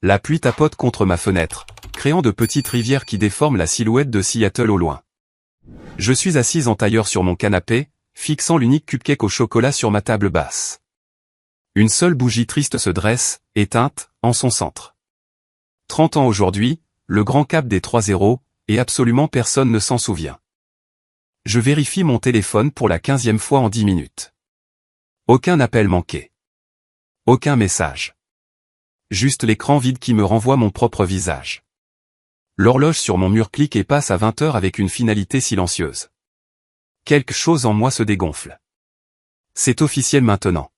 La pluie tapote contre ma fenêtre, créant de petites rivières qui déforment la silhouette de Seattle au loin. Je suis assise en tailleur sur mon canapé, fixant l'unique cupcake au chocolat sur ma table basse. Une seule bougie triste se dresse, éteinte, en son centre. 30 ans aujourd'hui, le grand cap des 3 zéros, et absolument personne ne s'en souvient. Je vérifie mon téléphone pour la 15e fois en 10 minutes. Aucun appel manqué. Aucun message. Juste l'écran vide qui me renvoie mon propre visage. L'horloge sur mon mur clique et passe à 20 heures avec une finalité silencieuse. Quelque chose en moi se dégonfle. C'est officiel maintenant.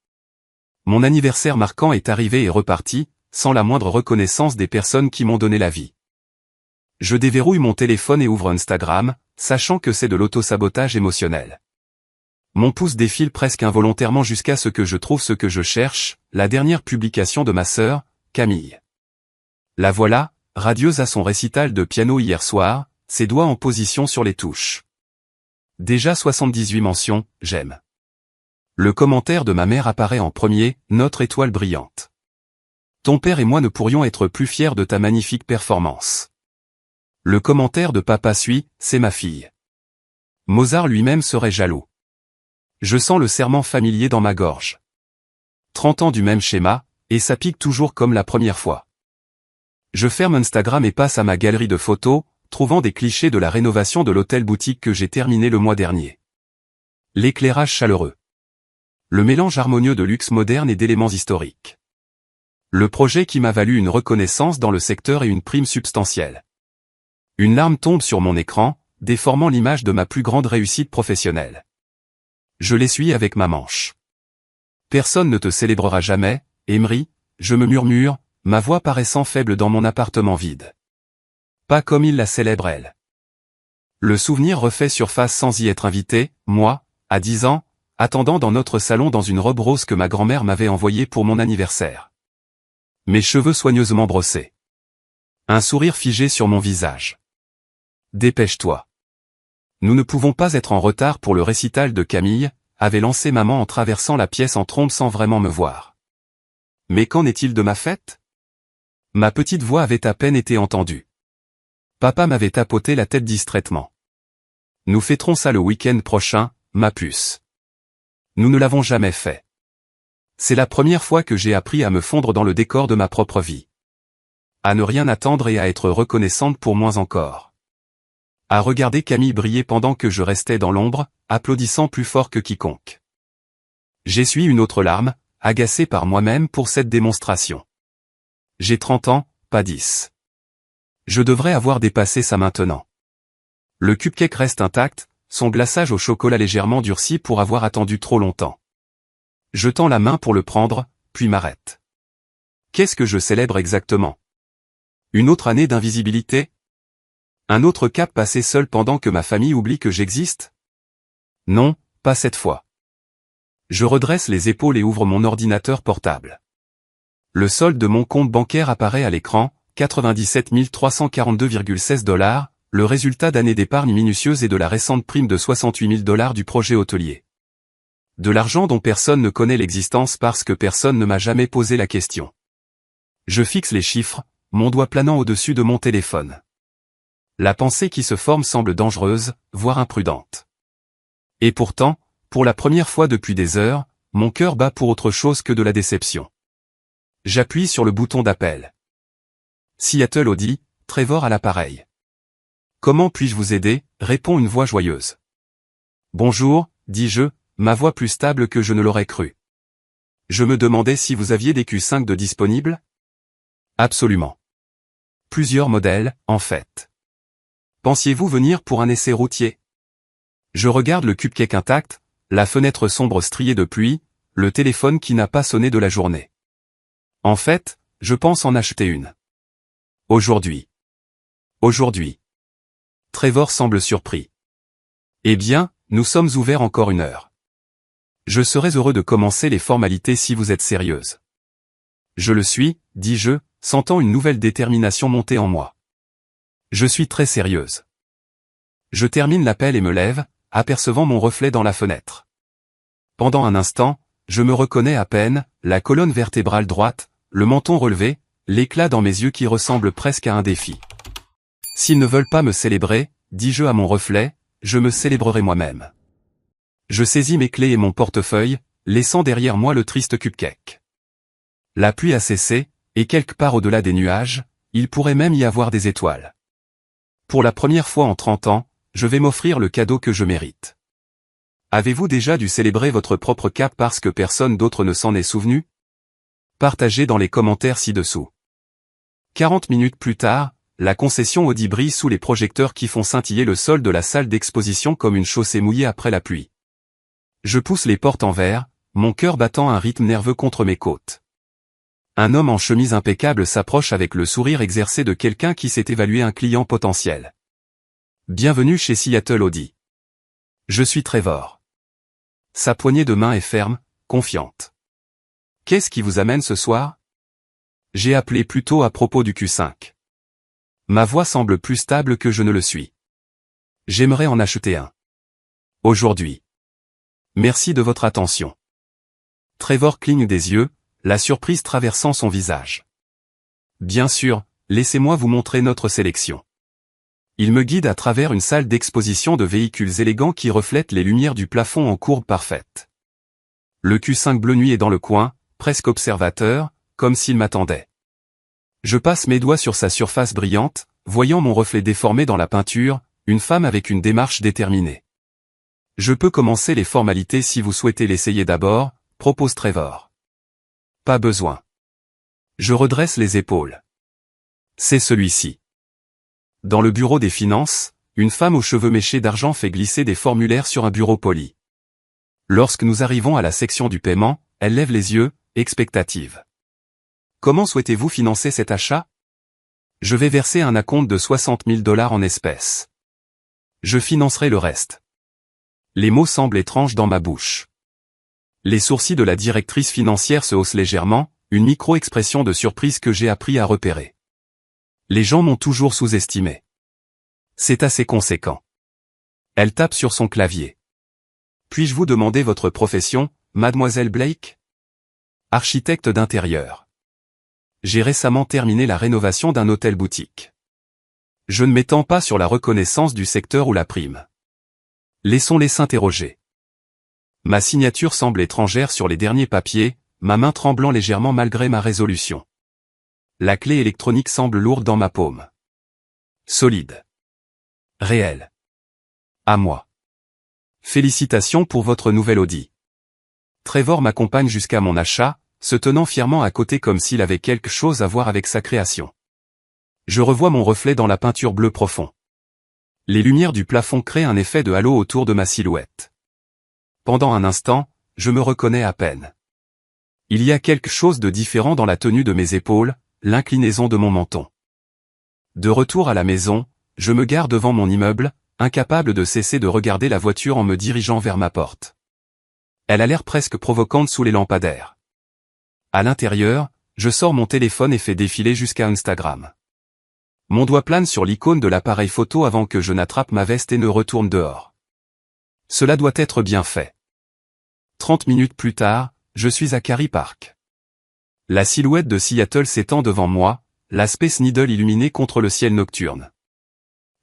Mon anniversaire marquant est arrivé et reparti, sans la moindre reconnaissance des personnes qui m'ont donné la vie. Je déverrouille mon téléphone et ouvre Instagram, sachant que c'est de l'autosabotage émotionnel. Mon pouce défile presque involontairement jusqu'à ce que je trouve ce que je cherche, la dernière publication de ma sœur, Camille. La voilà, radieuse à son récital de piano hier soir, ses doigts en position sur les touches. Déjà 78 mentions, j'aime. Le commentaire de ma mère apparaît en premier, notre étoile brillante. Ton père et moi ne pourrions être plus fiers de ta magnifique performance. Le commentaire de papa suit, c'est ma fille. Mozart lui-même serait jaloux. Je sens le serrement familier dans ma gorge. 30 ans du même schéma, et ça pique toujours comme la première fois. Je ferme Instagram et passe à ma galerie de photos, trouvant des clichés de la rénovation de l'hôtel-boutique que j'ai terminé le mois dernier. L'éclairage chaleureux. Le mélange harmonieux de luxe moderne et d'éléments historiques. Le projet qui m'a valu une reconnaissance dans le secteur et une prime substantielle. Une larme tombe sur mon écran, déformant l'image de ma plus grande réussite professionnelle. Je l'essuie avec ma manche. Personne ne te célébrera jamais, Emery, je me murmure, ma voix paraissant faible dans mon appartement vide. Pas comme il la célèbre elle. Le souvenir refait surface sans y être invité, moi, à 10 ans, attendant dans notre salon dans une robe rose que ma grand-mère m'avait envoyée pour mon anniversaire. Mes cheveux soigneusement brossés. Un sourire figé sur mon visage. Dépêche-toi. Nous ne pouvons pas être en retard pour le récital de Camille, avait lancé maman en traversant la pièce en trombe sans vraiment me voir. Mais qu'en est-il de ma fête? Ma petite voix avait à peine été entendue. Papa m'avait tapoté la tête distraitement. Nous fêterons ça le week-end prochain, ma puce. Nous ne l'avons jamais fait. C'est la première fois que j'ai appris à me fondre dans le décor de ma propre vie. À ne rien attendre et à être reconnaissante pour moins encore. À regarder Camille briller pendant que je restais dans l'ombre, applaudissant plus fort que quiconque. J'essuie une autre larme, agacé par moi-même pour cette démonstration. J'ai 30 ans, pas 10. Je devrais avoir dépassé ça maintenant. Le cupcake reste intact, son glaçage au chocolat légèrement durci pour avoir attendu trop longtemps. Je tends la main pour le prendre, puis m'arrête. Qu'est-ce que je célèbre exactement? Une autre année d'invisibilité? Un autre cap passé seul pendant que ma famille oublie que j'existe? Non, pas cette fois. Je redresse les épaules et ouvre mon ordinateur portable. Le solde de mon compte bancaire apparaît à l'écran, 97 342,16 $, le résultat d'années d'épargne minutieuse et de la récente prime de 68 000 $ du projet hôtelier. De l'argent dont personne ne connaît l'existence parce que personne ne m'a jamais posé la question. Je fixe les chiffres, mon doigt planant au-dessus de mon téléphone. La pensée qui se forme semble dangereuse, voire imprudente. Et pourtant, pour la première fois depuis des heures, mon cœur bat pour autre chose que de la déception. J'appuie sur le bouton d'appel. Seattle Audi, Trevor à l'appareil. Comment puis-je vous aider? Répond une voix joyeuse. Bonjour, dis-je, ma voix plus stable que je ne l'aurais cru. Je me demandais si vous aviez des Q5 de disponibles? Absolument. Plusieurs modèles, en fait. Pensiez-vous venir pour un essai routier? Je regarde le cupcake intact, la fenêtre sombre striée de pluie, le téléphone qui n'a pas sonné de la journée. En fait, je pense en acheter une. Aujourd'hui. Aujourd'hui. Trevor semble surpris. Eh bien, nous sommes ouverts encore une heure. Je serais heureux de commencer les formalités si vous êtes sérieuse. Je le suis, dis-je, sentant une nouvelle détermination monter en moi. Je suis très sérieuse. Je termine l'appel et me lève, apercevant mon reflet dans la fenêtre. Pendant un instant, je me reconnais à peine, la colonne vertébrale droite, le menton relevé, l'éclat dans mes yeux qui ressemble presque à un défi. S'ils ne veulent pas me célébrer, dis-je à mon reflet, je me célébrerai moi-même. Je saisis mes clés et mon portefeuille, laissant derrière moi le triste cupcake. La pluie a cessé, et quelque part au-delà des nuages, il pourrait même y avoir des étoiles. Pour la première fois en 30 ans, je vais m'offrir le cadeau que je mérite. Avez-vous déjà dû célébrer votre propre cap parce que personne d'autre ne s'en est souvenu? Partagez dans les commentaires ci-dessous. 40 minutes plus tard, la concession Audi brille sous les projecteurs qui font scintiller le sol de la salle d'exposition comme une chaussée mouillée après la pluie. Je pousse les portes en verre, mon cœur battant un rythme nerveux contre mes côtes. Un homme en chemise impeccable s'approche avec le sourire exercé de quelqu'un qui s'est évalué un client potentiel. Bienvenue chez Seattle Audi. Je suis Trevor. Sa poignée de main est ferme, confiante. Qu'est-ce qui vous amène ce soir? J'ai appelé plus tôt à propos du Q5. Ma voix semble plus stable que je ne le suis. J'aimerais en acheter un. Aujourd'hui. Merci de votre attention. Trevor cligne des yeux, la surprise traversant son visage. Bien sûr, laissez-moi vous montrer notre sélection. Il me guide à travers une salle d'exposition de véhicules élégants qui reflètent les lumières du plafond en courbe parfaite. Le Q5 bleu nuit est dans le coin, presque observateur, comme s'il m'attendait. Je passe mes doigts sur sa surface brillante, voyant mon reflet déformé dans la peinture, une femme avec une démarche déterminée. Je peux commencer les formalités si vous souhaitez l'essayer d'abord, propose Trevor. Pas besoin. Je redresse les épaules. C'est celui-ci. Dans le bureau des finances, une femme aux cheveux méchés d'argent fait glisser des formulaires sur un bureau poli. Lorsque nous arrivons à la section du paiement, elle lève les yeux, expectative. Comment souhaitez-vous financer cet achat? Je vais verser un acompte de $60 000 en espèces. Je financerai le reste. Les mots semblent étranges dans ma bouche. Les sourcils de la directrice financière se haussent légèrement, une micro-expression de surprise que j'ai appris à repérer. Les gens m'ont toujours sous-estimé. C'est assez conséquent. Elle tape sur son clavier. Puis-je vous demander votre profession, mademoiselle Blake? Architecte d'intérieur. J'ai récemment terminé la rénovation d'un hôtel-boutique. Je ne m'étends pas sur la reconnaissance du secteur ou la prime. Laissons-les s'interroger. Ma signature semble étrangère sur les derniers papiers, ma main tremblant légèrement malgré ma résolution. La clé électronique semble lourde dans ma paume. Solide. Réel. À moi. Félicitations pour votre nouvelle Audi. Trevor m'accompagne jusqu'à mon achat, se tenant fièrement à côté comme s'il avait quelque chose à voir avec sa création. Je revois mon reflet dans la peinture bleu profond. Les lumières du plafond créent un effet de halo autour de ma silhouette. Pendant un instant, je me reconnais à peine. Il y a quelque chose de différent dans la tenue de mes épaules, l'inclinaison de mon menton. De retour à la maison, je me gare devant mon immeuble, incapable de cesser de regarder la voiture en me dirigeant vers ma porte. Elle a l'air presque provocante sous les lampadaires. À l'intérieur, je sors mon téléphone et fais défiler jusqu'à Instagram. Mon doigt plane sur l'icône de l'appareil photo avant que je n'attrape ma veste et ne retourne dehors. Cela doit être bien fait. 30 minutes plus tard, je suis à Cary Park. La silhouette de Seattle s'étend devant moi, la Space Needle illuminée contre le ciel nocturne.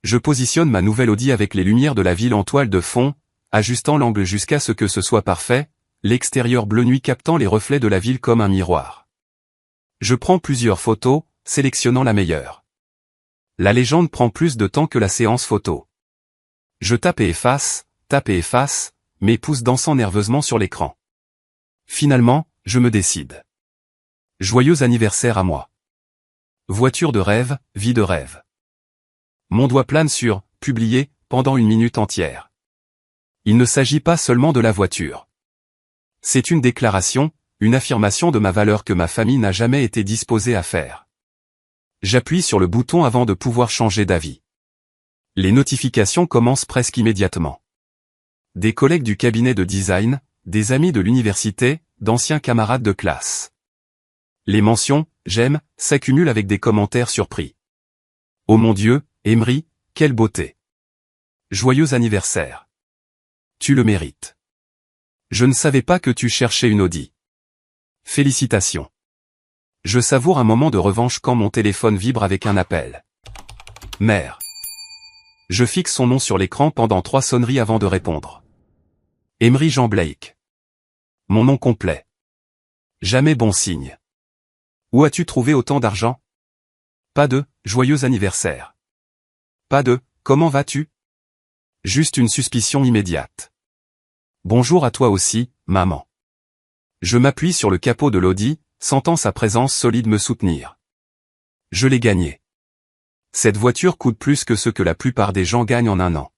Je positionne ma nouvelle Audi avec les lumières de la ville en toile de fond, ajustant l'angle jusqu'à ce que ce soit parfait, l'extérieur bleu nuit captant les reflets de la ville comme un miroir. Je prends plusieurs photos, sélectionnant la meilleure. La légende prend plus de temps que la séance photo. Je tape et efface, mes pouces dansant nerveusement sur l'écran. Finalement, je me décide. Joyeux anniversaire à moi. Voiture de rêve, vie de rêve. Mon doigt plane sur « Publier » pendant une minute entière. Il ne s'agit pas seulement de la voiture. C'est une déclaration, une affirmation de ma valeur que ma famille n'a jamais été disposée à faire. J'appuie sur le bouton avant de pouvoir changer d'avis. Les notifications commencent presque immédiatement. Des collègues du cabinet de design, des amis de l'université, d'anciens camarades de classe. Les mentions « j'aime » s'accumulent avec des commentaires surpris. Oh mon Dieu, Emery, quelle beauté! Joyeux anniversaire! Tu le mérites. Je ne savais pas que tu cherchais une Audi. Félicitations. Je savoure un moment de revanche quand mon téléphone vibre avec un appel. Mère. Je fixe son nom sur l'écran pendant 3 sonneries avant de répondre. Emery Jean Blake. Mon nom complet. Jamais bon signe. Où as-tu trouvé autant d'argent? Pas de « joyeux anniversaire ». Pas de « comment vas-tu ?» Juste une suspicion immédiate. Bonjour à toi aussi, maman. Je m'appuie sur le capot de l'Audi, sentant sa présence solide me soutenir. Je l'ai gagnée. Cette voiture coûte plus que ce que la plupart des gens gagnent en un an.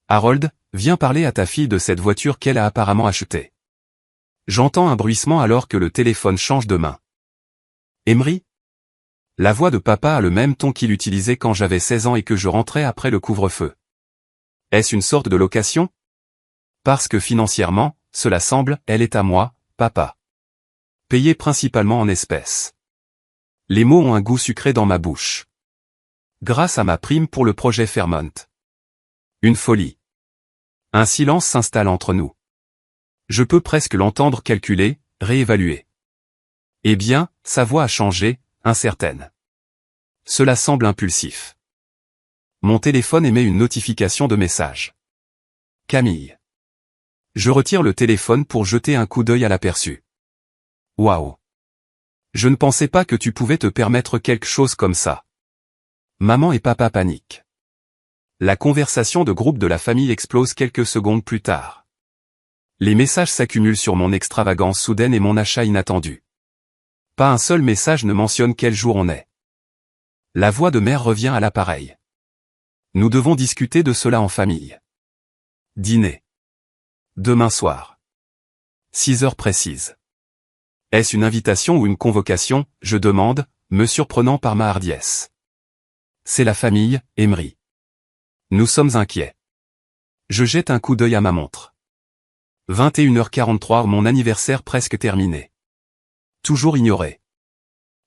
Harold, viens parler à ta fille de cette voiture qu'elle a apparemment achetée. J'entends un bruissement alors que le téléphone change de main. Emery? La voix de papa a le même ton qu'il utilisait quand j'avais 16 ans et que je rentrais après le couvre-feu. Est-ce une sorte de location? Parce que financièrement, cela semble, elle est à moi, papa. Payée principalement en espèces. Les mots ont un goût sucré dans ma bouche. Grâce à ma prime pour le projet Fairmont. Une folie. Un silence s'installe entre nous. Je peux presque l'entendre calculer, réévaluer. Eh bien, sa voix a changé, incertaine. Cela semble impulsif. Mon téléphone émet une notification de message. Camille. Je retire le téléphone pour jeter un coup d'œil à l'aperçu. Waouh. Je ne pensais pas que tu pouvais te permettre quelque chose comme ça. Maman et papa paniquent. La conversation de groupe de la famille explose quelques secondes plus tard. Les messages s'accumulent sur mon extravagance soudaine et mon achat inattendu. Pas un seul message ne mentionne quel jour on est. La voix de mère revient à l'appareil. Nous devons discuter de cela en famille. Dîner. Demain soir. 6 heures précises. Est-ce une invitation ou une convocation, je demande, me surprenant par ma hardiesse. C'est la famille, Emery. Nous sommes inquiets. Je jette un coup d'œil à ma montre. 21h43, mon anniversaire presque terminé. Toujours ignoré.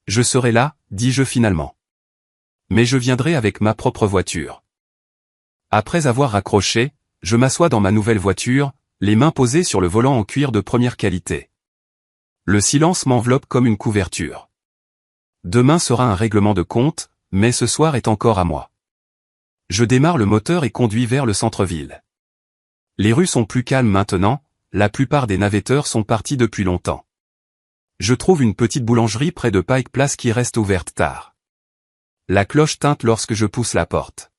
Je serai là, dis-je finalement. Mais je viendrai avec ma propre voiture. Après avoir raccroché, je m'assois dans ma nouvelle voiture, les mains posées sur le volant en cuir de première qualité. Le silence m'enveloppe comme une couverture. Demain sera un règlement de compte, mais ce soir est encore à moi. Je démarre le moteur et conduis vers le centre-ville. Les rues sont plus calmes maintenant, la plupart des navetteurs sont partis depuis longtemps. Je trouve une petite boulangerie près de Pike Place qui reste ouverte tard. La cloche tinte lorsque je pousse la porte.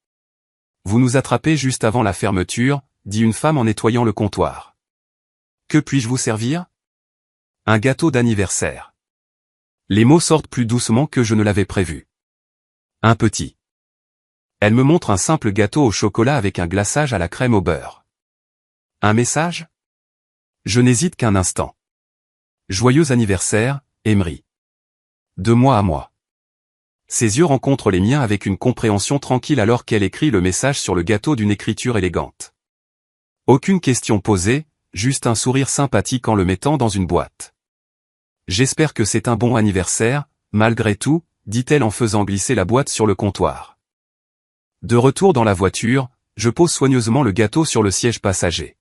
Vous nous attrapez juste avant la fermeture, dit une femme en nettoyant le comptoir. Que puis-je vous servir? Un gâteau d'anniversaire. Les mots sortent plus doucement que je ne l'avais prévu. Un petit. Elle me montre un simple gâteau au chocolat avec un glaçage à la crème au beurre. Un message? Je n'hésite qu'un instant. Joyeux anniversaire, Emery. De moi à moi. Ses yeux rencontrent les miens avec une compréhension tranquille alors qu'elle écrit le message sur le gâteau d'une écriture élégante. Aucune question posée, juste un sourire sympathique en le mettant dans une boîte. J'espère que c'est un bon anniversaire, malgré tout, dit-elle en faisant glisser la boîte sur le comptoir. De retour dans la voiture, je pose soigneusement le gâteau sur le siège passager.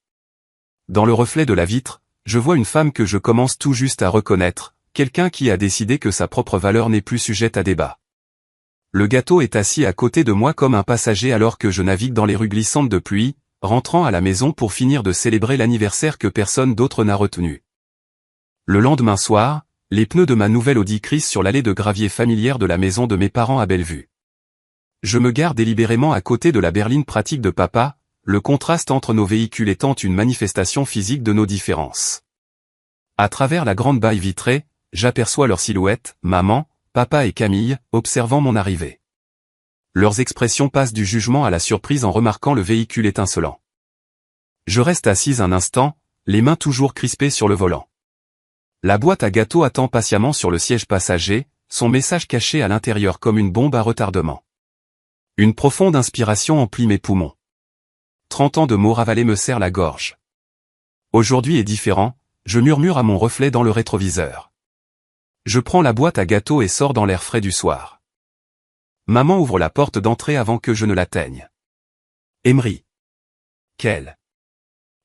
Dans le reflet de la vitre, je vois une femme que je commence tout juste à reconnaître, quelqu'un qui a décidé que sa propre valeur n'est plus sujette à débat. Le gâteau est assis à côté de moi comme un passager alors que je navigue dans les rues glissantes de pluie, rentrant à la maison pour finir de célébrer l'anniversaire que personne d'autre n'a retenu. Le lendemain soir, les pneus de ma nouvelle Audi crissent sur l'allée de gravier familière de la maison de mes parents à Bellevue. Je me gare délibérément à côté de la berline pratique de papa, le contraste entre nos véhicules étant une manifestation physique de nos différences. À travers la grande baille vitrée, j'aperçois leurs silhouettes, maman, papa et Camille, observant mon arrivée. Leurs expressions passent du jugement à la surprise en remarquant le véhicule étincelant. Je reste assise un instant, les mains toujours crispées sur le volant. La boîte à gâteau attend patiemment sur le siège passager, son message caché à l'intérieur comme une bombe à retardement. Une profonde inspiration emplit mes poumons. 30 ans de mots ravalés me serrent la gorge. Aujourd'hui est différent, je murmure à mon reflet dans le rétroviseur. Je prends la boîte à gâteau et sors dans l'air frais du soir. Maman ouvre la porte d'entrée avant que je ne l'atteigne. Emery. Quelle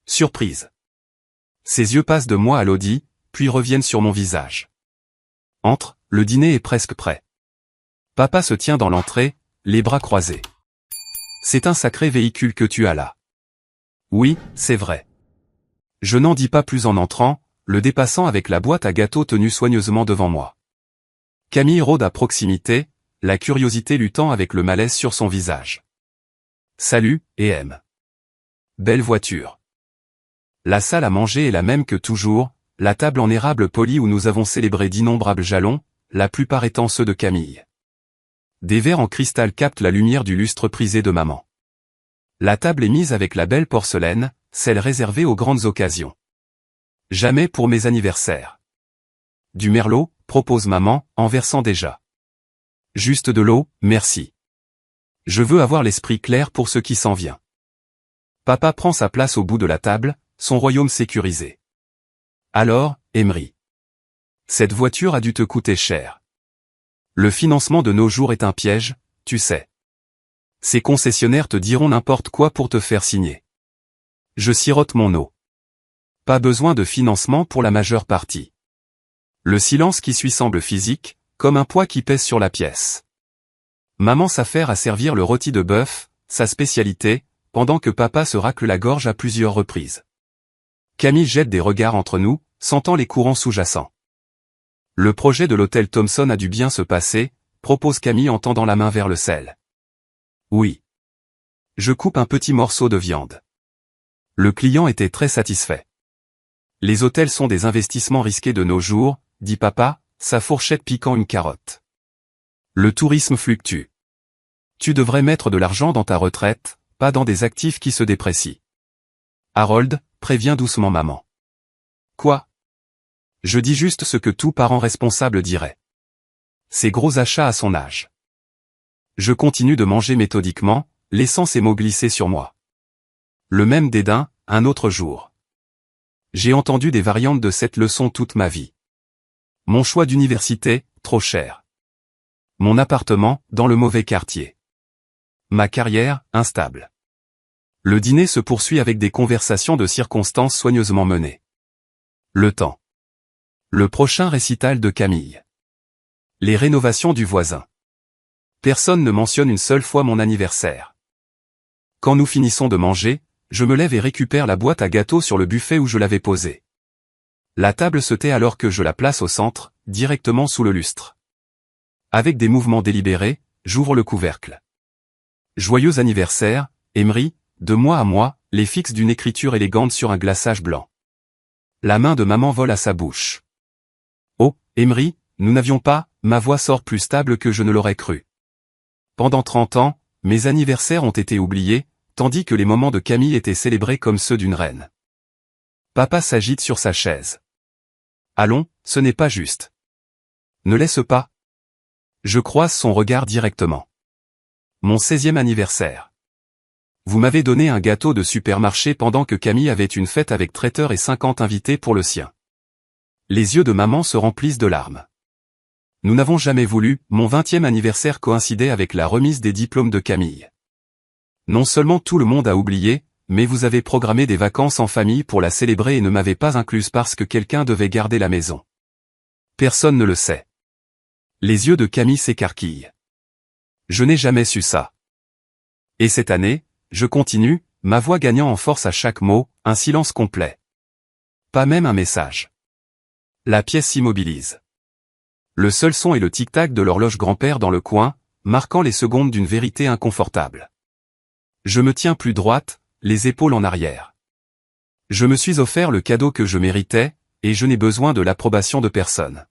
surprise. Ses yeux passent de moi à l'Audi, puis reviennent sur mon visage. Entre, le dîner est presque prêt. Papa se tient dans l'entrée, les bras croisés. C'est un sacré véhicule que tu as là. Oui, c'est vrai. Je n'en dis pas plus en entrant, le dépassant avec la boîte à gâteaux tenue soigneusement devant moi. Camille rôde à proximité, la curiosité luttant avec le malaise sur son visage. Salut, et M. Belle voiture. La salle à manger est la même que toujours, la table en érable poli où nous avons célébré d'innombrables jalons, la plupart étant ceux de Camille. Des verres en cristal captent la lumière du lustre prisé de maman. La table est mise avec la belle porcelaine, celle réservée aux grandes occasions. Jamais pour mes anniversaires. Du merlot, propose maman, en versant déjà. Juste de l'eau, merci. Je veux avoir l'esprit clair pour ce qui s'en vient. Papa prend sa place au bout de la table, son royaume sécurisé. Alors, Emery. Cette voiture a dû te coûter cher. Le financement de nos jours est un piège, tu sais. Ces concessionnaires te diront n'importe quoi pour te faire signer. Je sirote mon eau. Pas besoin de financement pour la majeure partie. Le silence qui suit semble physique, comme un poids qui pèse sur la pièce. Maman s'affaire à servir le rôti de bœuf, sa spécialité, pendant que papa se racle la gorge à plusieurs reprises. Camille jette des regards entre nous, sentant les courants sous-jacents. Le projet de l'hôtel Thomson a dû bien se passer, propose Camille en tendant la main vers le sel. Oui. Je coupe un petit morceau de viande. Le client était très satisfait. Les hôtels sont des investissements risqués de nos jours, dit papa, sa fourchette piquant une carotte. Le tourisme fluctue. Tu devrais mettre de l'argent dans ta retraite, pas dans des actifs qui se déprécient. Harold, prévient doucement maman. Quoi? Je dis juste ce que tout parent responsable dirait. Ces gros achats à son âge. Je continue de manger méthodiquement, laissant ces mots glisser sur moi. Le même dédain, un autre jour. J'ai entendu des variantes de cette leçon toute ma vie. Mon choix d'université, trop cher. Mon appartement, dans le mauvais quartier. Ma carrière, instable. Le dîner se poursuit avec des conversations de circonstances soigneusement menées. Le temps. Le prochain récital de Camille. Les rénovations du voisin. Personne ne mentionne une seule fois mon anniversaire. Quand nous finissons de manger, je me lève et récupère la boîte à gâteaux sur le buffet où je l'avais posée. La table se tait alors que je la place au centre, directement sous le lustre. Avec des mouvements délibérés, j'ouvre le couvercle. Joyeux anniversaire, Emery, de moi à moi, les fixes d'une écriture élégante sur un glaçage blanc. La main de maman vole à sa bouche. Oh, Emery, nous n'avions pas, ma voix sort plus stable que je ne l'aurais cru. Pendant 30 ans, mes anniversaires ont été oubliés, tandis que les moments de Camille étaient célébrés comme ceux d'une reine. Papa s'agite sur sa chaise. Allons, ce n'est pas juste. Ne laisse pas. Je croise son regard directement. Mon 16e anniversaire. Vous m'avez donné un gâteau de supermarché pendant que Camille avait une fête avec traiteur et 50 invités pour le sien. Les yeux de maman se remplissent de larmes. Nous n'avons jamais voulu, mon 20e anniversaire coïncidait avec la remise des diplômes de Camille. Non seulement tout le monde a oublié, mais vous avez programmé des vacances en famille pour la célébrer et ne m'avez pas incluse parce que quelqu'un devait garder la maison. Personne ne le sait. Les yeux de Camille s'écarquillent. Je n'ai jamais su ça. Et cette année, je continue, ma voix gagnant en force à chaque mot, un silence complet. Pas même un message. La pièce s'immobilise. Le seul son est le tic-tac de l'horloge grand-père dans le coin, marquant les secondes d'une vérité inconfortable. Je me tiens plus droite, les épaules en arrière. Je me suis offert le cadeau que je méritais, et je n'ai besoin de l'approbation de personne.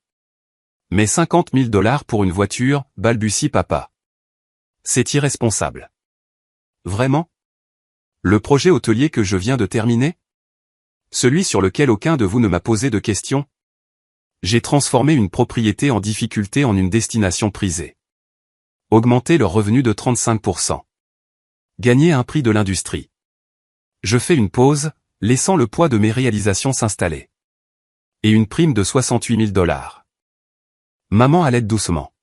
Mais 50 000 $ pour une voiture, balbutie papa. C'est irresponsable. Vraiment? Le projet hôtelier que je viens de terminer? Celui sur lequel aucun de vous ne m'a posé de questions? J'ai transformé une propriété en difficulté en une destination prisée. Augmenter leurs revenus de 35%. Gagner un prix de l'industrie. Je fais une pause, laissant le poids de mes réalisations s'installer. Et une prime de 68 000 $. Maman allait doucement.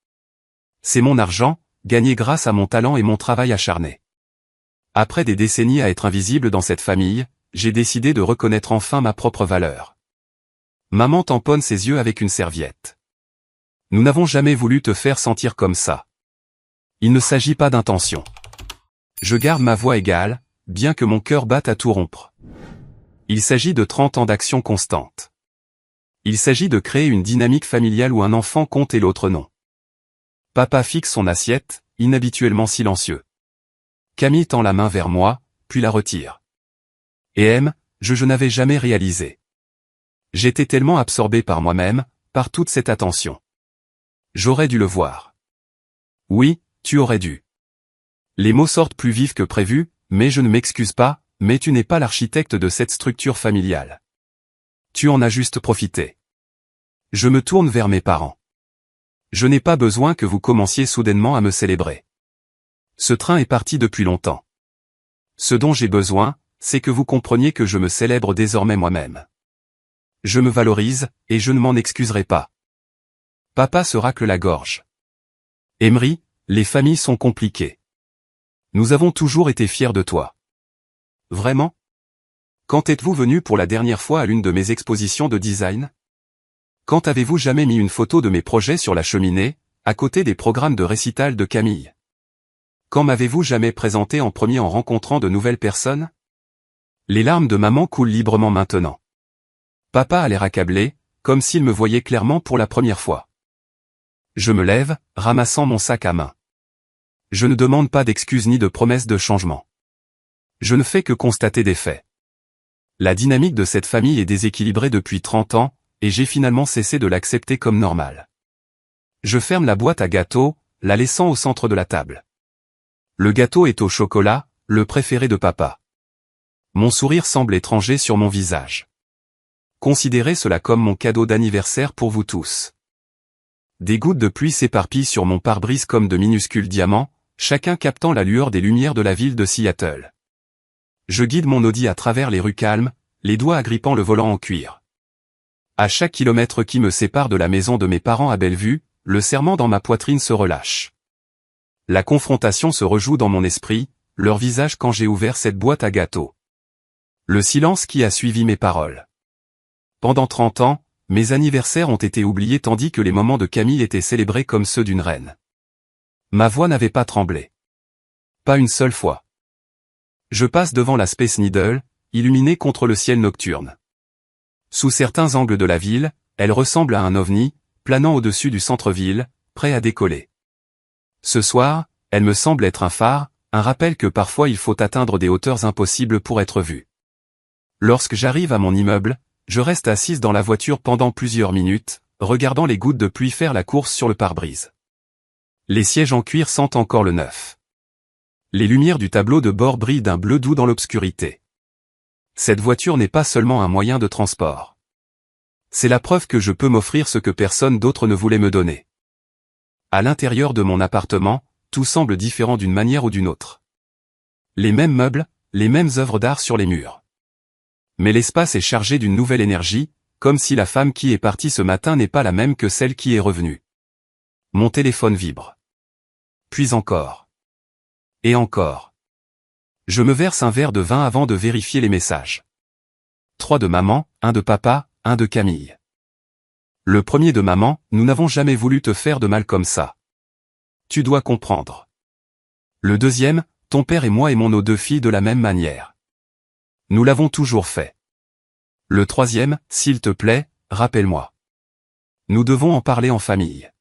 C'est mon argent, gagné grâce à mon talent et mon travail acharné. Après des décennies à être invisible dans cette famille, j'ai décidé de reconnaître enfin ma propre valeur. Maman tamponne ses yeux avec une serviette. Nous n'avons jamais voulu te faire sentir comme ça. Il ne s'agit pas d'intention. Je garde ma voix égale, bien que mon cœur batte à tout rompre. Il s'agit de 30 ans d'action constante. Il s'agit de créer une dynamique familiale où un enfant compte et l'autre non. Papa fixe son assiette, inhabituellement silencieux. Camille tend la main vers moi, puis la retire. Et je n'avais jamais réalisé. J'étais tellement absorbé par moi-même, par toute cette attention. J'aurais dû le voir. Oui, tu aurais dû. Les mots sortent plus vifs que prévu, mais je ne m'excuse pas, mais tu n'es pas l'architecte de cette structure familiale. Tu en as juste profité. Je me tourne vers mes parents. Je n'ai pas besoin que vous commenciez soudainement à me célébrer. Ce train est parti depuis longtemps. Ce dont j'ai besoin, c'est que vous compreniez que je me célèbre désormais moi-même. Je me valorise, et je ne m'en excuserai pas. Papa se racle la gorge. Emery, les familles sont compliquées. Nous avons toujours été fiers de toi. Vraiment? Quand êtes-vous venu pour la dernière fois à l'une de mes expositions de design? Quand avez-vous jamais mis une photo de mes projets sur la cheminée, à côté des programmes de récital de Camille? Quand m'avez-vous jamais présenté en premier en rencontrant de nouvelles personnes? Les larmes de maman coulent librement maintenant. Papa a l'air accablé, comme s'il me voyait clairement pour la première fois. Je me lève, ramassant mon sac à main. Je ne demande pas d'excuses ni de promesses de changement. Je ne fais que constater des faits. La dynamique de cette famille est déséquilibrée depuis 30 ans, et j'ai finalement cessé de l'accepter comme normale. Je ferme la boîte à gâteaux, la laissant au centre de la table. Le gâteau est au chocolat, le préféré de papa. Mon sourire semble étranger sur mon visage. Considérez cela comme mon cadeau d'anniversaire pour vous tous. Des gouttes de pluie s'éparpillent sur mon pare-brise comme de minuscules diamants, chacun captant la lueur des lumières de la ville de Seattle. Je guide mon Audi à travers les rues calmes, les doigts agrippant le volant en cuir. À chaque kilomètre qui me sépare de la maison de mes parents à Bellevue, le serrement dans ma poitrine se relâche. La confrontation se rejoue dans mon esprit, leur visage quand j'ai ouvert cette boîte à gâteaux. Le silence qui a suivi mes paroles. Pendant 30 ans, mes anniversaires ont été oubliés tandis que les moments de Camille étaient célébrés comme ceux d'une reine. Ma voix n'avait pas tremblé. Pas une seule fois. Je passe devant la Space Needle, illuminée contre le ciel nocturne. Sous certains angles de la ville, elle ressemble à un ovni, planant au-dessus du centre-ville, prêt à décoller. Ce soir, elle me semble être un phare, un rappel que parfois il faut atteindre des hauteurs impossibles pour être vu. Lorsque j'arrive à mon immeuble, je reste assise dans la voiture pendant plusieurs minutes, regardant les gouttes de pluie faire la course sur le pare-brise. Les sièges en cuir sentent encore le neuf. Les lumières du tableau de bord brillent d'un bleu doux dans l'obscurité. Cette voiture n'est pas seulement un moyen de transport. C'est la preuve que je peux m'offrir ce que personne d'autre ne voulait me donner. À l'intérieur de mon appartement, tout semble différent d'une manière ou d'une autre. Les mêmes meubles, les mêmes œuvres d'art sur les murs. Mais l'espace est chargé d'une nouvelle énergie, comme si la femme qui est partie ce matin n'est pas la même que celle qui est revenue. Mon téléphone vibre. Puis encore. Et encore. Je me verse un verre de vin avant de vérifier les messages. 3 de maman, 1 de papa, 1 de Camille. Le premier de maman, nous n'avons jamais voulu te faire de mal comme ça. Tu dois comprendre. Le deuxième, ton père et moi aimons nos 2 filles de la même manière. Nous l'avons toujours fait. Le troisième, s'il te plaît, rappelle-moi. Nous devons en parler en famille.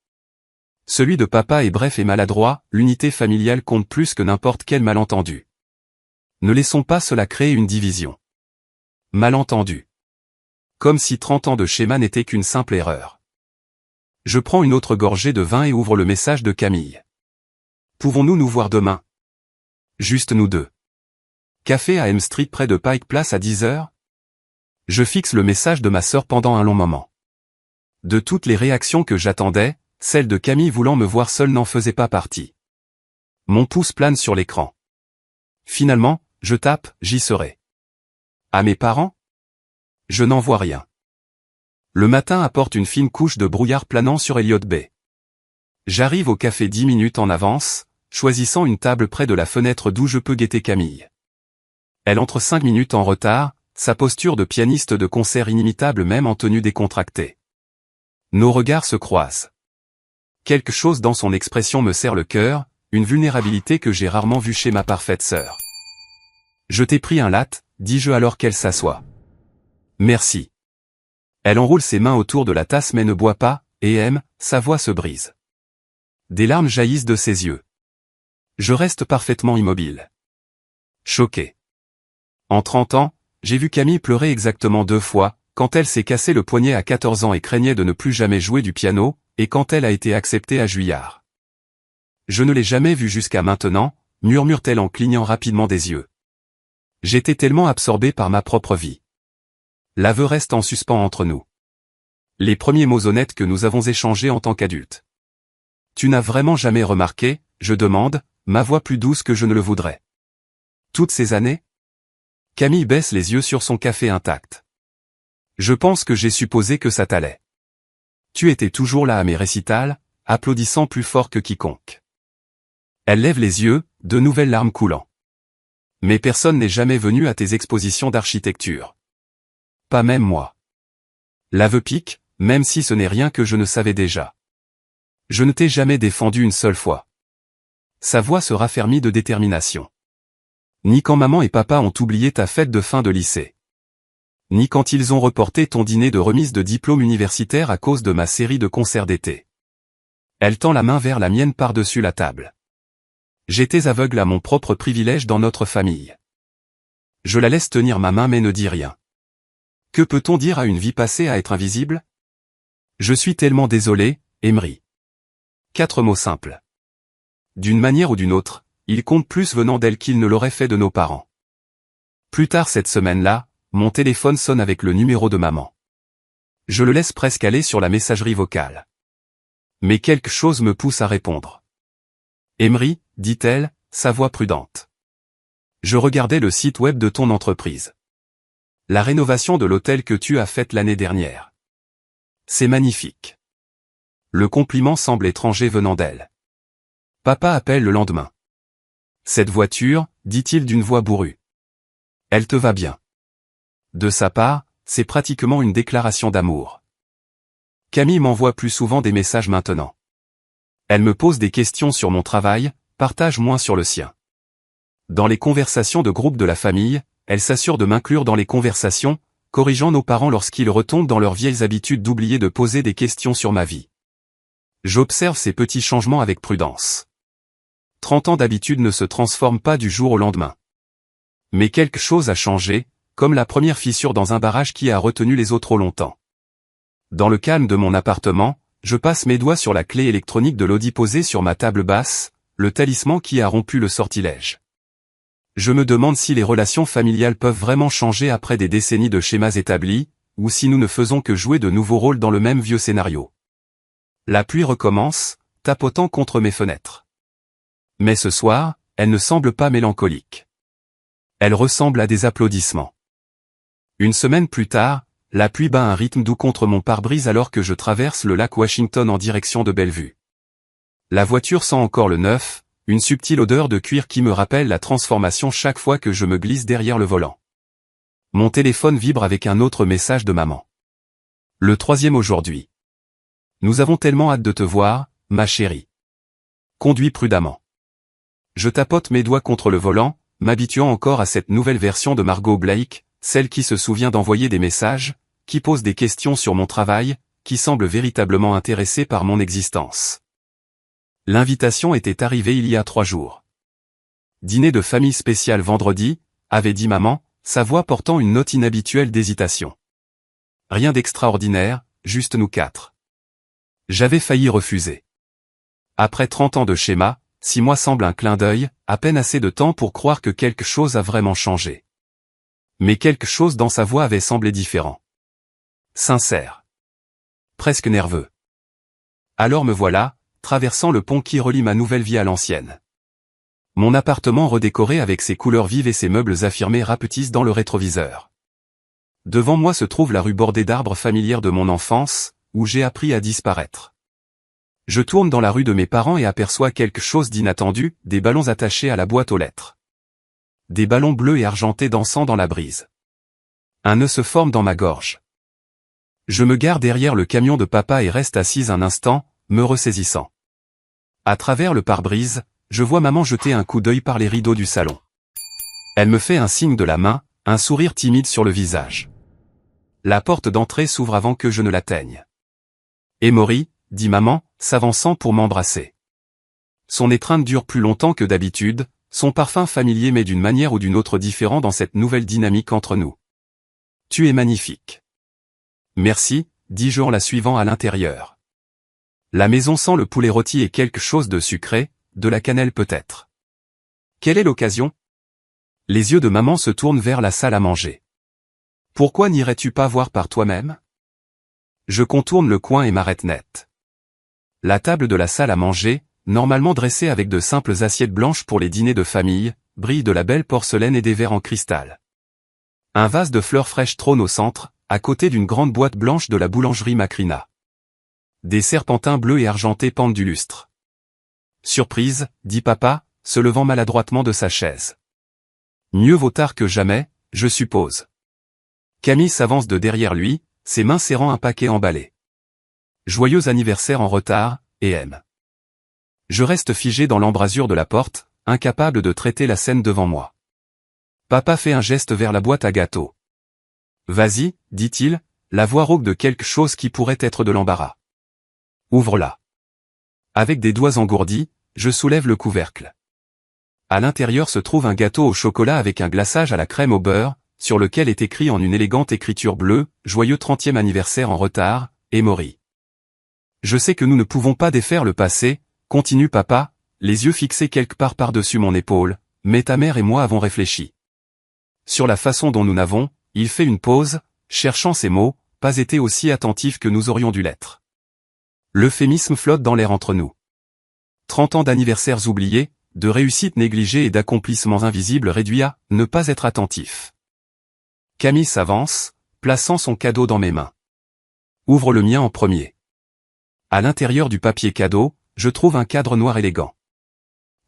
Celui de papa est bref et maladroit, l'unité familiale compte plus que n'importe quel malentendu. Ne laissons pas cela créer une division. Malentendu. Comme si 30 ans de schéma n'était qu'une simple erreur. Je prends une autre gorgée de vin et ouvre le message de Camille. Pouvons-nous nous voir demain? Juste nous deux. Café à M Street près de Pike Place à 10h? Je fixe le message de ma sœur pendant un long moment. De toutes les réactions que j'attendais, celle de Camille voulant me voir seule n'en faisait pas partie. Mon pouce plane sur l'écran. Finalement, je tape « J'y serai ». À mes parents? Je n'en vois rien. Le matin apporte une fine couche de brouillard planant sur Elliott Bay. J'arrive au café 10 minutes en avance, choisissant une table près de la fenêtre d'où je peux guetter Camille. Elle entre 5 minutes en retard, sa posture de pianiste de concert inimitable même en tenue décontractée. Nos regards se croisent. quelque chose dans son expression me serre le cœur, une vulnérabilité que j'ai rarement vue chez ma parfaite sœur. Je t'ai pris un latte, dis-je alors qu'elle s'assoit. Merci. Elle enroule ses mains autour de la tasse mais ne boit pas, et aime, sa voix se brise. Des larmes jaillissent de ses yeux. Je reste parfaitement immobile. Choqué. En 30 ans, j'ai vu Camille pleurer exactement 2 fois, quand elle s'est cassé le poignet à 14 ans et craignait de ne plus jamais jouer du piano, et quand elle a été acceptée à Juillard. Je ne l'ai jamais vue jusqu'à maintenant, murmure-t-elle en clignant rapidement des yeux. J'étais tellement absorbé par ma propre vie. L'aveu reste en suspens entre nous. Les premiers mots honnêtes que nous avons échangés en tant qu'adultes. Tu n'as vraiment jamais remarqué, je demande, ma voix plus douce que je ne le voudrais. Toutes ces années? Camille baisse les yeux sur son café intact. Je pense que j'ai supposé que ça t'allait. Tu étais toujours là à mes récitals, applaudissant plus fort que quiconque. Elle lève les yeux, de nouvelles larmes coulant. Mais personne n'est jamais venu à tes expositions d'architecture. Pas même moi. L'aveu pique, même si ce n'est rien que je ne savais déjà. Je ne t'ai jamais défendu une seule fois. Sa voix se raffermit de détermination. Ni quand maman et papa ont oublié ta fête de fin de lycée. Ni quand ils ont reporté ton dîner de remise de diplôme universitaire à cause de ma série de concerts d'été. Elle tend la main vers la mienne par-dessus la table. J'étais aveugle à mon propre privilège dans notre famille. Je la laisse tenir ma main mais ne dis rien. Que peut-on dire à une vie passée à être invisible? Je suis tellement désolé, Emery. 4 mots simples. D'une manière ou d'une autre, ils comptent plus venant d'elle qu'ils ne l'auraient fait de nos parents. Plus tard cette semaine-là, mon téléphone sonne avec le numéro de maman. Je le laisse presque aller sur la messagerie vocale. Mais quelque chose me pousse à répondre. Emery, dit-elle, sa voix prudente. Je regardais le site web de ton entreprise. La rénovation de l'hôtel que tu as faite l'année dernière. C'est magnifique. Le compliment semble étranger venant d'elle. Papa appelle le lendemain. Cette voiture, dit-il d'une voix bourrue. Elle te va bien. De sa part, c'est pratiquement une déclaration d'amour. Camille m'envoie plus souvent des messages maintenant. Elle me pose des questions sur mon travail, partage moins sur le sien. Dans les conversations de groupe de la famille, elle s'assure de m'inclure dans les conversations, corrigeant nos parents lorsqu'ils retombent dans leurs vieilles habitudes d'oublier de poser des questions sur ma vie. J'observe ces petits changements avec prudence. 30 ans d'habitude ne se transforment pas du jour au lendemain. Mais quelque chose a changé, comme la première fissure dans un barrage qui a retenu les eaux trop longtemps. Dans le calme de mon appartement, je passe mes doigts sur la clé électronique de l'Audi posée sur ma table basse, le talisman qui a rompu le sortilège. Je me demande si les relations familiales peuvent vraiment changer après des décennies de schémas établis, ou si nous ne faisons que jouer de nouveaux rôles dans le même vieux scénario. La pluie recommence, tapotant contre mes fenêtres. Mais ce soir, elle ne semble pas mélancolique. Elle ressemble à des applaudissements. Une semaine plus tard, la pluie bat un rythme doux contre mon pare-brise alors que je traverse le lac Washington en direction de Bellevue. La voiture sent encore le neuf, une subtile odeur de cuir qui me rappelle la transformation chaque fois que je me glisse derrière le volant. Mon téléphone vibre avec un autre message de maman. Le 3e aujourd'hui. Nous avons tellement hâte de te voir, ma chérie. Conduis prudemment. Je tapote mes doigts contre le volant, m'habituant encore à cette nouvelle version de Margot Blake, celle qui se souvient d'envoyer des messages, qui pose des questions sur mon travail, qui semble véritablement intéressée par mon existence. L'invitation était arrivée il y a 3 jours. Dîner de famille spécial vendredi, avait dit maman, sa voix portant une note inhabituelle d'hésitation. Rien d'extraordinaire, juste nous 4. J'avais failli refuser. Après 30 ans de schéma, 6 mois semblent un clin d'œil, à peine assez de temps pour croire que quelque chose a vraiment changé. Mais quelque chose dans sa voix avait semblé différent. Sincère. Presque nerveux. Alors me voilà, traversant le pont qui relie ma nouvelle vie à l'ancienne. Mon appartement redécoré avec ses couleurs vives et ses meubles affirmés rapetissent dans le rétroviseur. Devant moi se trouve la rue bordée d'arbres familières de mon enfance, où j'ai appris à disparaître. Je tourne dans la rue de mes parents et aperçois quelque chose d'inattendu, des ballons attachés à la boîte aux lettres. Des ballons bleus et argentés dansant dans la brise. Un nœud se forme dans ma gorge. Je me gare derrière le camion de papa et reste assise un instant, me ressaisissant. À travers le pare-brise, je vois maman jeter un coup d'œil par les rideaux du salon. Elle me fait un signe de la main, un sourire timide sur le visage. La porte d'entrée s'ouvre avant que je ne l'atteigne. « Emory », dit maman, s'avançant pour m'embrasser. Son étreinte dure plus longtemps que d'habitude, son parfum familier mais d'une manière ou d'une autre différent dans cette nouvelle dynamique entre nous. « Tu es magnifique. » « Merci », dis-je en la suivant à l'intérieur. La maison sent le poulet rôti et quelque chose de sucré, de la cannelle peut-être. Quelle est l'occasion? Les yeux de maman se tournent vers la salle à manger. Pourquoi n'irais-tu pas voir par toi-même? Je contourne le coin et m'arrête net. La table de la salle à manger, normalement dressée avec de simples assiettes blanches pour les dîners de famille, brille de la belle porcelaine et des verres en cristal. Un vase de fleurs fraîches trône au centre, à côté d'une grande boîte blanche de la boulangerie Macrina. Des serpentins bleus et argentés pendent du lustre. Surprise, dit papa, se levant maladroitement de sa chaise. Mieux vaut tard que jamais, je suppose. Camille s'avance de derrière lui, ses mains serrant un paquet emballé. Joyeux anniversaire en retard, et M. Je reste figé dans l'embrasure de la porte, incapable de traiter la scène devant moi. Papa fait un geste vers la boîte à gâteaux. Vas-y, dit-il, la voix rauque de quelque chose qui pourrait être de l'embarras. Ouvre-la. Avec des doigts engourdis, je soulève le couvercle. À l'intérieur se trouve un gâteau au chocolat avec un glaçage à la crème au beurre, sur lequel est écrit en une élégante écriture bleue, « Joyeux 30e anniversaire en retard, Emory. » Je sais que nous ne pouvons pas défaire le passé, continue papa, les yeux fixés quelque part par-dessus mon épaule, mais ta mère et moi avons réfléchi. Sur la façon dont nous n'avons, il fait une pause, cherchant ces mots, pas été aussi attentifs que nous aurions dû l'être. L'euphémisme flotte dans l'air entre nous. 30 ans d'anniversaires oubliés, de réussites négligées et d'accomplissements invisibles réduits à ne pas être attentif. Camille s'avance, plaçant son cadeau dans mes mains. Ouvre le mien en premier. À l'intérieur du papier cadeau, je trouve un cadre noir élégant.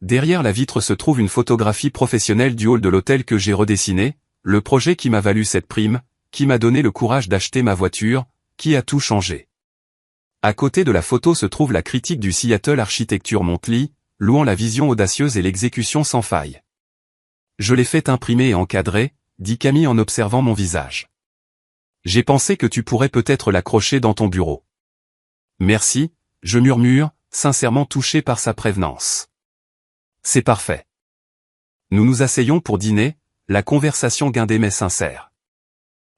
Derrière la vitre se trouve une photographie professionnelle du hall de l'hôtel que j'ai redessiné, le projet qui m'a valu cette prime, qui m'a donné le courage d'acheter ma voiture, qui a tout changé. À côté de la photo se trouve la critique du Seattle Architecture Monthly, louant la vision audacieuse et l'exécution sans faille. Je l'ai fait imprimer et encadrer, dit Camille en observant mon visage. J'ai pensé que tu pourrais peut-être l'accrocher dans ton bureau. Merci, je murmure, sincèrement touché par sa prévenance. C'est parfait. Nous nous asseyons pour dîner, la conversation guindée mais sincère.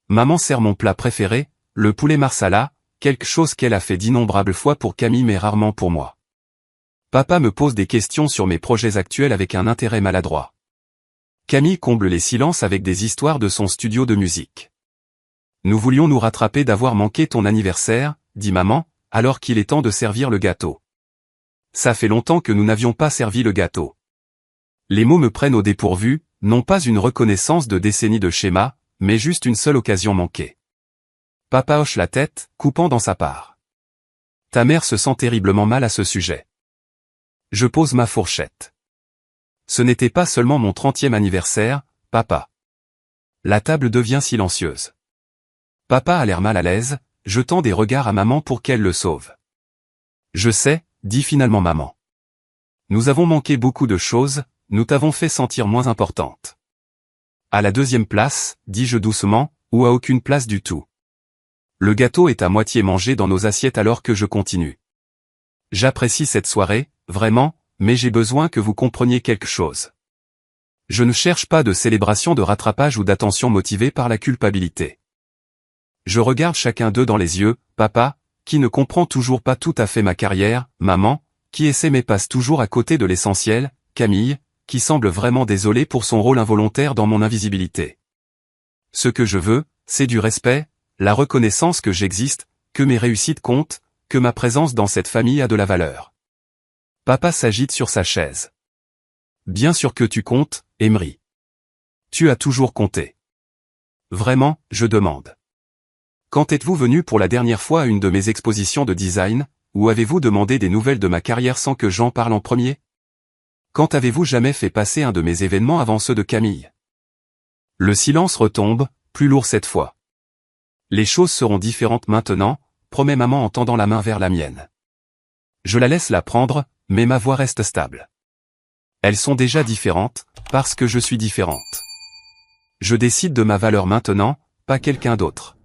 Maman sert mon plat préféré, le poulet marsala, quelque chose qu'elle a fait d'innombrables fois pour Camille mais rarement pour moi. Papa me pose des questions sur mes projets actuels avec un intérêt maladroit. Camille comble les silences avec des histoires de son studio de musique. Nous voulions nous rattraper d'avoir manqué ton anniversaire, dit maman, alors qu'il est temps de servir le gâteau. Ça fait longtemps que nous n'avions pas servi le gâteau. Les mots me prennent au dépourvu, non pas une reconnaissance de décennies de schéma, mais juste une seule occasion manquée. Papa hoche la tête, coupant dans sa part. Ta mère se sent terriblement mal à ce sujet. Je pose ma fourchette. Ce n'était pas seulement mon 30e anniversaire, papa. La table devient silencieuse. Papa a l'air mal à l'aise, jetant des regards à maman pour qu'elle le sauve. Je sais, dit finalement maman. Nous avons manqué beaucoup de choses, nous t'avons fait sentir moins importante. À la deuxième place, dis-je doucement, ou à aucune place du tout. Le gâteau est à moitié mangé dans nos assiettes alors que je continue. J'apprécie cette soirée, vraiment, mais j'ai besoin que vous compreniez quelque chose. Je ne cherche pas de célébration de rattrapage ou d'attention motivée par la culpabilité. Je regarde chacun d'eux dans les yeux, papa, qui ne comprend toujours pas tout à fait ma carrière, maman, qui essaie mais passe toujours à côté de l'essentiel, Camille, qui semble vraiment désolée pour son rôle involontaire dans mon invisibilité. Ce que je veux, c'est du respect, la reconnaissance que j'existe, que mes réussites comptent, que ma présence dans cette famille a de la valeur. Papa s'agite sur sa chaise. Bien sûr que tu comptes, Emory. Tu as toujours compté. Vraiment, je demande. Quand êtes-vous venu pour la dernière fois à une de mes expositions de design, ou avez-vous demandé des nouvelles de ma carrière sans que j'en parle en premier? Quand avez-vous jamais fait passer un de mes événements avant ceux de Camille? Le silence retombe, plus lourd cette fois. Les choses seront différentes maintenant, promet maman en tendant la main vers la mienne. Je la laisse la prendre, mais ma voix reste stable. Elles sont déjà différentes, parce que je suis différente. Je décide de ma valeur maintenant, pas quelqu'un d'autre.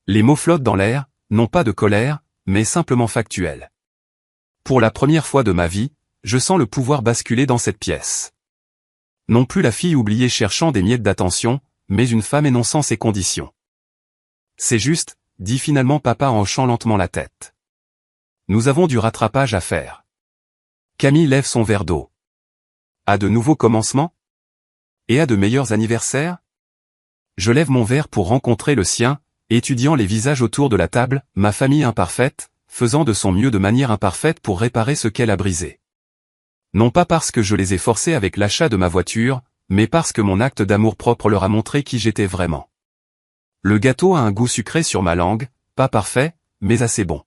Les mots flottent dans l'air, non pas de colère, mais simplement factuels. Pour la première fois de ma vie, je sens le pouvoir basculer dans cette pièce. Non plus la fille oubliée cherchant des miettes d'attention, mais une femme énonçant ses conditions. C'est juste, dit finalement papa en hochant lentement la tête. Nous avons du rattrapage à faire. Camille lève son verre d'eau. À de nouveaux commencements? Et à de meilleurs anniversaires? Je lève mon verre pour rencontrer le sien, étudiant les visages autour de la table, ma famille imparfaite, faisant de son mieux de manière imparfaite pour réparer ce qu'elle a brisé. Non pas parce que je les ai forcés avec l'achat de ma voiture, mais parce que mon acte d'amour-propre leur a montré qui j'étais vraiment. Le gâteau a un goût sucré sur ma langue, pas parfait, mais assez bon.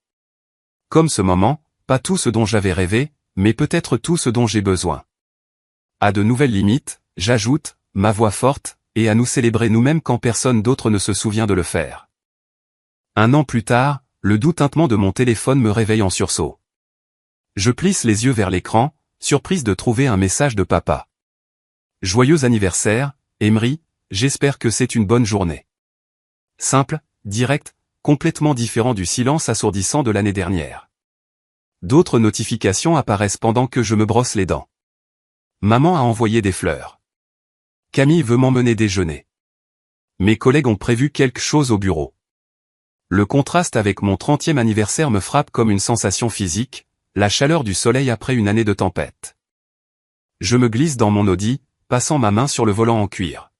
Comme ce moment, pas tout ce dont j'avais rêvé, mais peut-être tout ce dont j'ai besoin. À de nouvelles limites, j'ajoute, ma voix forte, et à nous célébrer nous-mêmes quand personne d'autre ne se souvient de le faire. 1 an plus tard, le doux tintement de mon téléphone me réveille en sursaut. Je plisse les yeux vers l'écran, surprise de trouver un message de papa. Joyeux anniversaire, Emery, j'espère que c'est une bonne journée. Simple, direct, complètement différent du silence assourdissant de l'année dernière. D'autres notifications apparaissent pendant que je me brosse les dents. Maman a envoyé des fleurs. Camille veut m'emmener déjeuner. Mes collègues ont prévu quelque chose au bureau. Le contraste avec mon 30e anniversaire me frappe comme une sensation physique, la chaleur du soleil après une année de tempête. Je me glisse dans mon Audi, passant ma main sur le volant en cuir.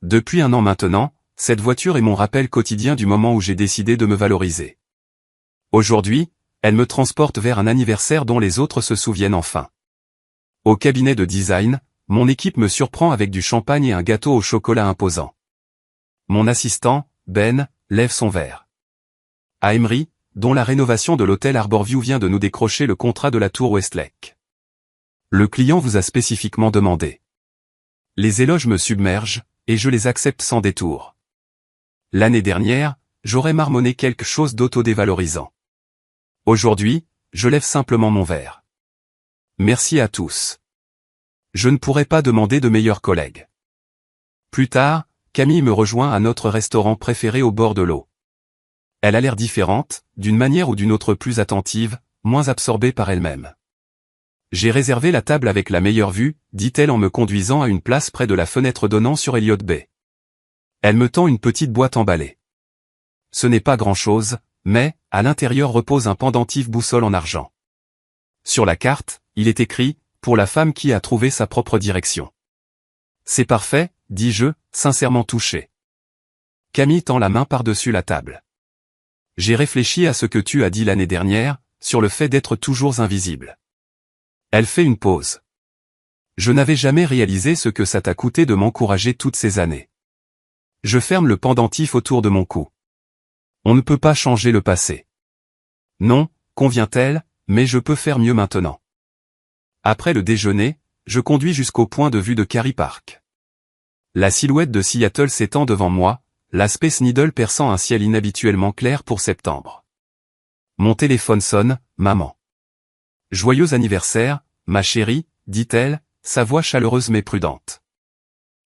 Depuis 1 an maintenant, cette voiture est mon rappel quotidien du moment où j'ai décidé de me valoriser. Aujourd'hui, elle me transporte vers un anniversaire dont les autres se souviennent enfin. Au cabinet de design, mon équipe me surprend avec du champagne et un gâteau au chocolat imposant. Mon assistant, Ben, lève son verre. À Emery, dont la rénovation de l'hôtel Arborview vient de nous décrocher le contrat de la tour Westlake. Le client vous a spécifiquement demandé. Les éloges me submergent, et je les accepte sans détour. L'année dernière, j'aurais marmonné quelque chose d'autodévalorisant. Aujourd'hui, je lève simplement mon verre. Merci à tous. Je ne pourrais pas demander de meilleurs collègues. Plus tard, Camille me rejoint à notre restaurant préféré au bord de l'eau. Elle a l'air différente, d'une manière ou d'une autre plus attentive, moins absorbée par elle-même. J'ai réservé la table avec la meilleure vue, dit-elle en me conduisant à une place près de la fenêtre donnant sur Elliott Bay. Elle me tend une petite boîte emballée. Ce n'est pas grand-chose, mais, à l'intérieur repose un pendentif boussole en argent. Sur la carte, il est écrit, pour la femme qui a trouvé sa propre direction. C'est parfait, dis-je, sincèrement touché. Camille tend la main par-dessus la table. J'ai réfléchi à ce que tu as dit l'année dernière, sur le fait d'être toujours invisible. Elle fait une pause. Je n'avais jamais réalisé ce que ça t'a coûté de m'encourager toutes ces années. Je ferme le pendentif autour de mon cou. On ne peut pas changer le passé. Non, convient-elle, mais je peux faire mieux maintenant. Après le déjeuner, je conduis jusqu'au point de vue de Quarry Park. La silhouette de Seattle s'étend devant moi, l'aspect Needle perçant un ciel inhabituellement clair pour septembre. Mon téléphone sonne, maman. Joyeux anniversaire, ma chérie, dit-elle, sa voix chaleureuse mais prudente.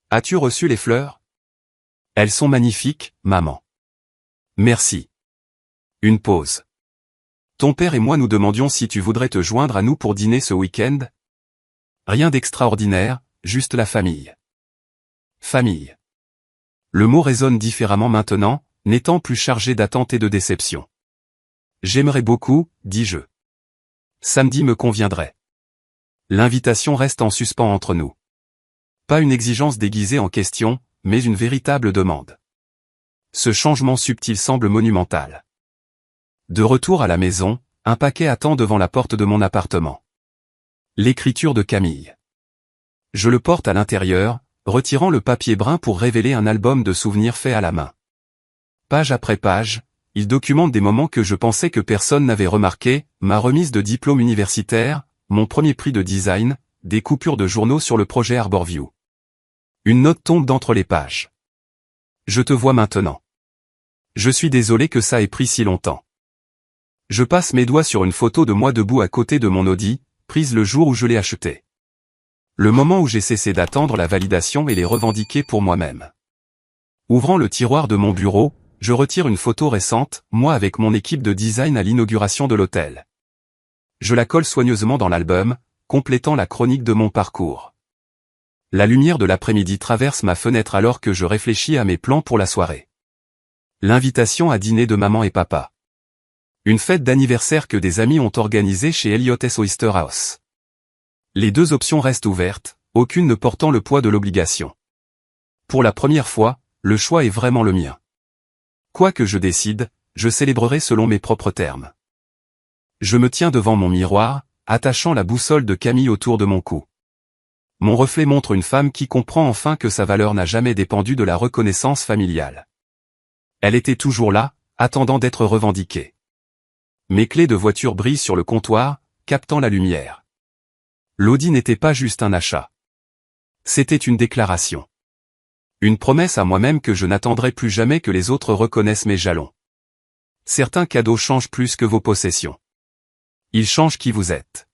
As-tu reçu les fleurs? Elles sont magnifiques, maman. Merci. Une pause. Ton père et moi nous demandions si tu voudrais te joindre à nous pour dîner ce week-end? Rien d'extraordinaire, juste la famille. Famille. Le mot résonne différemment maintenant, n'étant plus chargé d'attente et de déception. J'aimerais beaucoup, dis-je. Samedi me conviendrait. L'invitation reste en suspens entre nous. Pas une exigence déguisée en question, mais une véritable demande. Ce changement subtil semble monumental. De retour à la maison, un paquet attend devant la porte de mon appartement. L'écriture de Camille. Je le porte à l'intérieur, retirant le papier brun pour révéler un album de souvenirs fait à la main. Page après page, il documente des moments que je pensais que personne n'avait remarqués, ma remise de diplôme universitaire, mon premier prix de design, des coupures de journaux sur le projet Arborview. Une note tombe d'entre les pages. Je te vois maintenant. Je suis désolé que ça ait pris si longtemps. Je passe mes doigts sur une photo de moi debout à côté de mon Audi, prise le jour où je l'ai acheté. Le moment où j'ai cessé d'attendre la validation et les revendiquer pour moi-même. Ouvrant le tiroir de mon bureau, je retire une photo récente, moi avec mon équipe de design à l'inauguration de l'hôtel. Je la colle soigneusement dans l'album, complétant la chronique de mon parcours. La lumière de l'après-midi traverse ma fenêtre alors que je réfléchis à mes plans pour la soirée. L'invitation à dîner de maman et papa. Une fête d'anniversaire que des amis ont organisée chez Elliot's Oyster House. Les deux options restent ouvertes, aucune ne portant le poids de l'obligation. Pour la première fois, le choix est vraiment le mien. Quoi que je décide, je célébrerai selon mes propres termes. Je me tiens devant mon miroir, attachant la boussole de Camille autour de mon cou. Mon reflet montre une femme qui comprend enfin que sa valeur n'a jamais dépendu de la reconnaissance familiale. Elle était toujours là, attendant d'être revendiquée. Mes clés de voiture brillent sur le comptoir, captant la lumière. L'Audi n'était pas juste un achat. C'était une déclaration. Une promesse à moi-même que je n'attendrai plus jamais que les autres reconnaissent mes jalons. Certains cadeaux changent plus que vos possessions. Ils changent qui vous êtes.